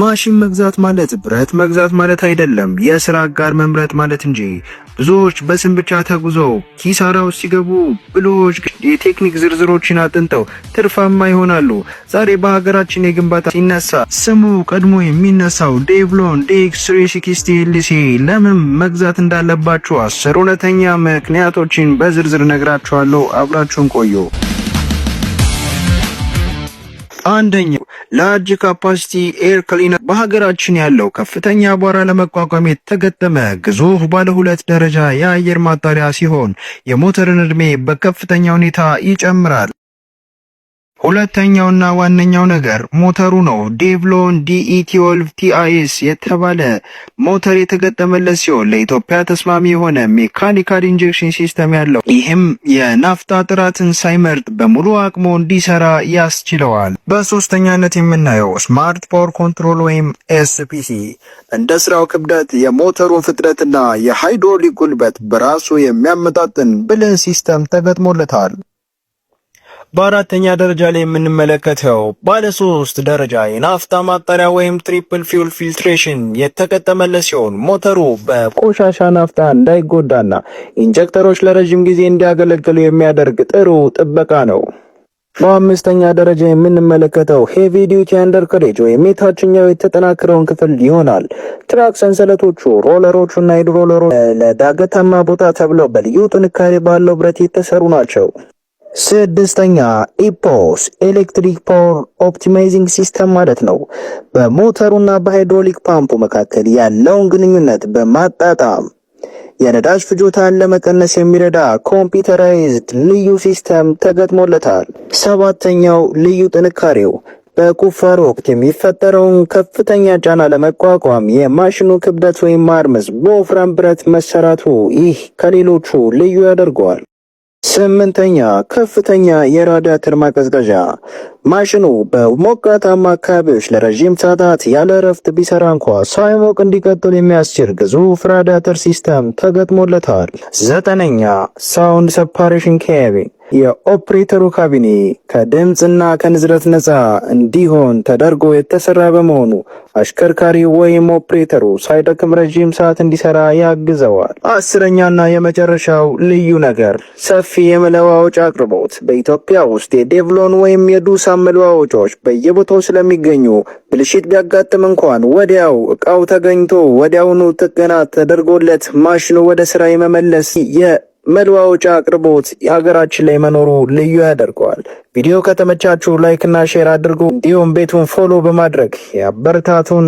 ማሽን መግዛት ማለት ብረት መግዛት ማለት አይደለም፣ የስራ አጋር መምረጥ ማለት እንጂ። ብዙዎች በስም ብቻ ተጉዘው ኪሳራ ውስጥ ሲገቡ፣ ብልሆች የቴክኒክ ዝርዝሮችን አጥንተው ትርፋማ ይሆናሉ። ዛሬ በሀገራችን የግንባታ ሲነሳ ስሙ ቀድሞ የሚነሳው ዴቭሎን DX360 LC ለምን መግዛት እንዳለባችሁ 10 እውነተኛ ምክንያቶችን በዝርዝር ነግራችኋለሁ። አብራችሁን ቆዩ። አንደኛው ላርጅ ካፓሲቲ ኤር ክሊነር በሀገራችን ያለው ከፍተኛ አቧራ ለመቋቋም የተገጠመ ግዙፍ ባለ 2 ደረጃ የአየር ማጣሪያ ሲሆን የሞተርን ዕድሜ በከፍተኛ ሁኔታ ይጨምራል። ሁለተኛውና ዋነኛው ነገር ሞተሩ ነው። ዴቭሎን DE12 TIS የተባለ ሞተር የተገጠመለት ሲሆን ለኢትዮጵያ ተስማሚ የሆነ ሜካኒካል ኢንጀክሽን ሲስተም ያለው፣ ይህም የናፍጣ ጥራትን ሳይመርጥ በሙሉ አቅሙ እንዲሰራ ያስችለዋል። በሶስተኛነት የምናየው ስማርት ፓወር ኮንትሮል ወይም SPC እንደ ስራው ክብደት የሞተሩን ፍጥነትና የሃይድሮሊክ ጉልበት በራሱ የሚያመጣጥን ብልህ ሲስተም ተገጥሞለታል። በአራተኛ ደረጃ ላይ የምንመለከተው ባለ 3 ደረጃ የናፍጣ ማጣሪያ ወይም ትሪፕል ፊውል ፊልትሬሽን የተገጠመለት ሲሆን ሞተሩ በቆሻሻ ናፍጣ እንዳይጎዳና ኢንጀክተሮች ለረጅም ጊዜ እንዲያገለግሉ የሚያደርግ ጥሩ ጥበቃ ነው። በአምስተኛ ደረጃ የምንመለከተው ሄቪ ዲዩቲ አንደርከሬጅ ወይም የታችኛው የተጠናከረውን ክፍል ይሆናል። ትራክ ሰንሰለቶቹ፣ ሮለሮቹና ሃይድሮለሮች ለዳገታማ ቦታ ተብለው በልዩ ጥንካሬ ባለው ብረት የተሰሩ ናቸው። ስድስተኛ ኢፖስ ኤሌክትሪክ ፓወር ኦፕቲማይዚንግ ሲስተም ማለት ነው። በሞተሩና በሃይድሮሊክ ፓምፑ መካከል ያለውን ግንኙነት በማጣጣም የነዳጅ ፍጆታን ለመቀነስ የሚረዳ ኮምፒውተራይዝድ ልዩ ሲስተም ተገጥሞለታል። ሰባተኛው ልዩ ጥንካሬው በቁፋሮ ወቅት የሚፈጠረውን ከፍተኛ ጫና ለመቋቋም የማሽኑ ክብደት ወይም ማርመዝ በወፍራም ብረት መሰራቱ ይህ ከሌሎቹ ልዩ ያደርገዋል። ስምንተኛ ከፍተኛ የራዲያተር ማቀዝቀዣ። ማሽኑ በሞቃታማ አካባቢዎች ለረጅም ሰዓታት ያለ እረፍት ቢሰራ እንኳ ሳይሞቅ እንዲቀጥል የሚያስችል ግዙፍ ራዲያተር ሲስተም ተገጥሞለታል። ዘጠነኛ ሳውንድ ሰፓሬሽን ካቢን። የኦፕሬተሩ ካቢኔ ከድምፅና ከንዝረት ነፃ እንዲሆን ተደርጎ የተሰራ በመሆኑ አሽከርካሪ ወይም ኦፕሬተሩ ሳይደክም ረጅም ሰዓት እንዲሰራ ያግዘዋል። አስረኛና የመጨረሻው ልዩ ነገር ሰፊ የመለዋወጫ አቅርቦት። በኢትዮጵያ ውስጥ የዴቭሎን ወይም የዱሳ መለዋወጫዎች በየቦታው ስለሚገኙ ብልሽት ቢያጋጥም እንኳን ወዲያው እቃው ተገኝቶ ወዲያውኑ ጥገና ተደርጎለት ማሽኑ ወደ ስራ የመመለስ መለዋወጫ አቅርቦት የሀገራችን ላይ መኖሩ ልዩ ያደርገዋል። ቪዲዮ ከተመቻችሁ ላይክ እና ሼር አድርጉ። እንዲሁም ቤቱን ፎሎ በማድረግ ያበረታቱን።